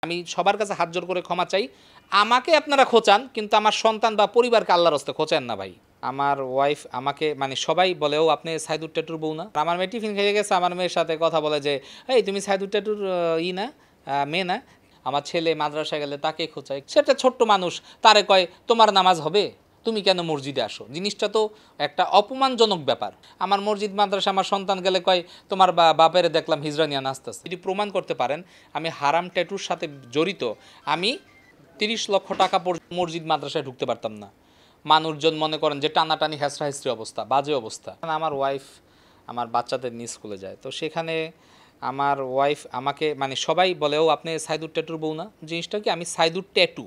আমি সবার কাছে হাত জোর করে ক্ষমা চাই। আমাকে আপনারা খোঁচান, কিন্তু আমার সন্তান বা পরিবারকে আল্লাহর রাস্তে খোঁচান না ভাই। আমার ওয়াইফ আমাকে সবাই বলে, ও আপনি সাইদুর ট্যাটুর বউ না? আমার মেয়ে টিফিন খেয়ে গেছে, আমার মেয়ের সাথে কথা বলে যে, এই তুমি সাইদুর ট্যাটুর না মেয়ে না? আমার ছেলে মাদ্রাসায় গেলে তাকে খোঁচায়, সেটা ছোট্ট মানুষ, তারে কয় তোমার নামাজ হবে, তুমি কেন মসজিদে আসো? জিনিসটা তো একটা অপমানজনক ব্যাপার। আমার মসজিদ মাদ্রাসা আমার সন্তান গেলে কয় তোমার বাপের দেখলাম হিজরা নিয়ে নাচতেছে। যদি প্রমাণ করতে পারেন আমি হারাম ট্যাটুর সাথে জড়িত, আমি 30 লক্ষ টাকা মসজিদ মাদ্রাসায় ঢুকতে পারতাম না। মানুষজন মনে করেন যে টানাটানি হেসরা অবস্থা, বাজে অবস্থা। আমার ওয়াইফ আমার বাচ্চাদের নিয়ে স্কুলে যায়, তো সেখানে আমার ওয়াইফ আমাকে সবাই বলে, ও আপনি সাইদুর ট্যাটুর বউ না? জিনিসটা কি, আমি সাইদুর ট্যাটু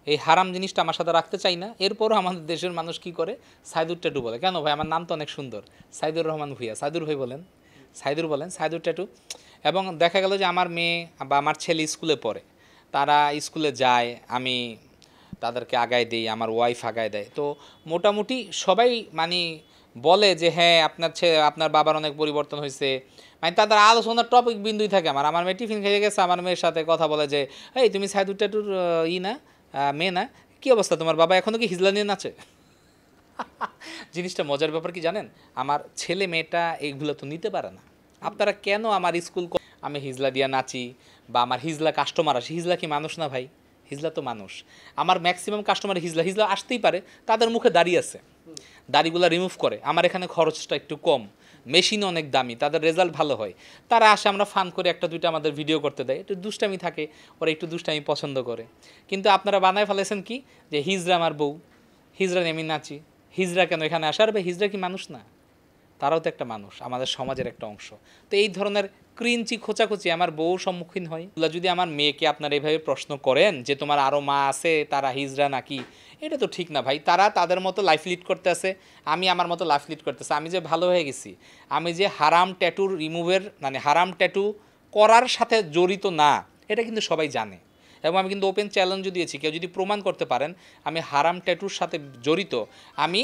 এই হারাম জিনিসটা আমার সাথে রাখতে চাই না। এরপরও আমাদের দেশের মানুষ কি করে, সাইদুর ট্যাটু বলে। কেন ভাই, আমার নাম তো অনেক সুন্দর, সাইদুর রহমান ভুইয়া। সাইদুর ভাই বলেন, সাইদুর বলেন, সাইদুর ট্যাটু। এবং দেখা গেল যে আমার মেয়ে বা আমার ছেলে স্কুলে পড়ে, তারা স্কুলে যায়, আমি তাদেরকে আগায় দিই, আমার ওয়াইফ আগায় দেয়। তো মোটামুটি সবাই বলে যে হ্যাঁ আপনার বাবার অনেক পরিবর্তন হয়েছে। তাদের আলোচনার টপিক বিন্দুই থাকে আমার মেয়ে টিফিন খেয়ে গেছে, আমার মেয়ের সাথে কথা বলে যে, এই তুমি সাইদুর ট্যাটুর না মেয়ে না? কী অবস্থা, তোমার বাবা এখনও কি হিজলা নিয়ে নাচে? জিনিসটা মজার ব্যাপার কি জানেন, আমার ছেলে মেয়েটা এইগুলো তো নিতে পারে না। আপনারা কেন আমার স্কুল, আমি হিজলা দিয়া নাচি বা আমার হিজলা কাস্টমার আসে, হিজলা কি মানুষ না ভাই? হিজলা তো মানুষ। আমার ম্যাক্সিমাম কাস্টমার হিজলা আসতেই পারে, তাদের মুখে দাড়ি আছে, দাড়িগুলো রিমুভ করে। আমার এখানে খরচটা একটু কম, মেশিন অনেক দামি, তাদের রেজাল্ট ভালো হয়, তারা আসে, আমরা ফান করে একটা দুইটা আমাদের ভিডিও করতে দেয়, একটু দুষ্টামি থাকে, ওরা একটু দুষ্টামি পছন্দ করে। কিন্তু আপনারা বানায় ফেলেছেন কি, যে হিজরা আমার বউ, হিজরা নিয়ে আমি নাচি। হিজরা কেন এখানে আসে? আর ভাই হিজরা কি মানুষ না? তারাও তো একটা মানুষ, আমাদের সমাজের একটা অংশ। তো এই ধরনের ক্রিঞ্চি খোঁচাখুচি আমার বউ সম্মুখীন হয়। যদি আমার মেয়েকে আপনারা এইভাবে প্রশ্ন করেন যে তোমার আরও মা আছে, তারা হিজরা নাকি, এটা তো ঠিক না ভাই। তারা তাদের মতো লাইফ লিড করতে আছে, আমি আমার মতো লাইফ লিড করতেছে। আমি যে ভালো হয়ে গেছি, আমি যে হারাম ট্যাটুর রিমুভের হারাম ট্যাটু করার সাথে জড়িত না, এটা কিন্তু সবাই জানে। এবং আমি কিন্তু ওপেন চ্যালেঞ্জও দিয়েছি, কেউ যদি প্রমাণ করতে পারেন আমি হারাম ট্যাটুর সাথে জড়িত, আমি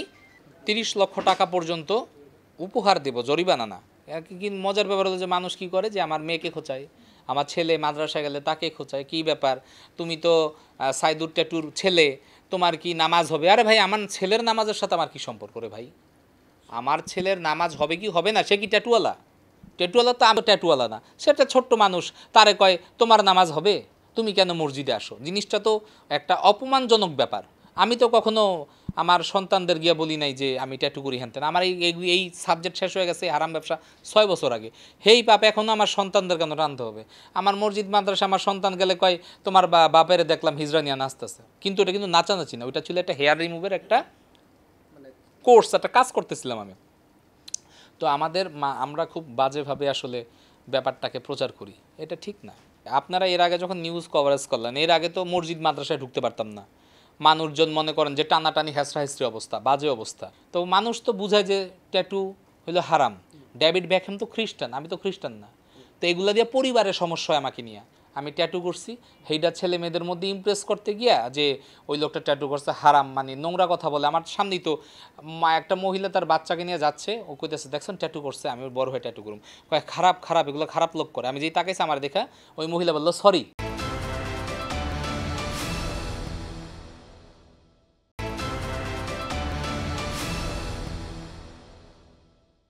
30 লক্ষ টাকা পর্যন্ত উপহার দেব, জরিমানা না। কি মজার ব্যাপার হলো যে মানুষ কি করে, যে আমার মেয়েকে খোঁচায়, আমার ছেলে মাদ্রাসায় গেলে তাকে খোঁচায়, কী ব্যাপার, তুমি তো সাইদুর ট্যাটুর ছেলে, তোমার কি নামাজ হবে? আরে ভাই, আমার ছেলের নামাজের সাথে আমার কি সম্পর্ক রে ভাই? আমার ছেলের নামাজ হবে কি হবে না, সে কি ট্যাটুওয়ালা? ট্যাটুওয়ালা তো আমি ট্যাটুওয়ালা না, সেটা ছোট্ট মানুষ, তারে কয় তোমার নামাজ হবে, তুমি কেন মসজিদে আসো? জিনিসটা তো একটা অপমানজনক ব্যাপার। আমি তো কখনো আমার সন্তানদের গিয়ে বলি নাই যে আমি ট্যাটু করি হ্যানতেন। আমার এই সাবজেক্ট শেষ হয়ে গেছে, হারাম ব্যবসা 6 বছর আগে। হেই পাপ এখনও আমার সন্তানদের কেন টানতে হবে? আমার মসজিদ মাদ্রাসা আমার সন্তান গেলে কয় তোমার বাপের দেখলাম হিজরা নিয়ে নাচতেছে। কিন্তু এটা কিন্তু নাচানাচি না, ওইটা ছিল একটা হেয়ার রিমুভের একটা কোর্স, একটা কাজ করতেছিলাম আমি। তো আমরা খুব বাজেভাবে আসলে ব্যাপারটাকে প্রচার করি, এটা ঠিক না। আপনারা এর আগে যখন নিউজ কভারেজ করলেন, এর আগে তো মসজিদ মাদ্রাসায় ঢুকতে পারতাম না। মানুষজন মনে করেন যে টানাটানি হেসরা অবস্থা, বাজে অবস্থা। তো মানুষ তো বুঝায় যে ট্যাটু হলো হারাম। ডেভিড বেকহ্যাম তো খ্রিস্টান, আমি তো খ্রিস্টান না। তো এগুলো দিয়ে পরিবারের সমস্যা হয় আমাকে নিয়ে। আমি ট্যাটু করছি, সেইটা ছেলে মেয়েদের মধ্যে ইমপ্রেস করতে গিয়া যে ওই লোকটা ট্যাটু করছে হারাম, নোংরা কথা বলে। আমার সামনেই তো একটা মহিলা তার বাচ্চাকে নিয়ে যাচ্ছে, ও কইতেছে দেখছেন ট্যাটু করছে, আমি ওর বড় হয়ে ট্যাটু করুম, কয় খারাপ খারাপ, এগুলো খারাপ লোক করে। আমি যেই তাকাইছি আমার দেখা, ওই মহিলা বললো সরি।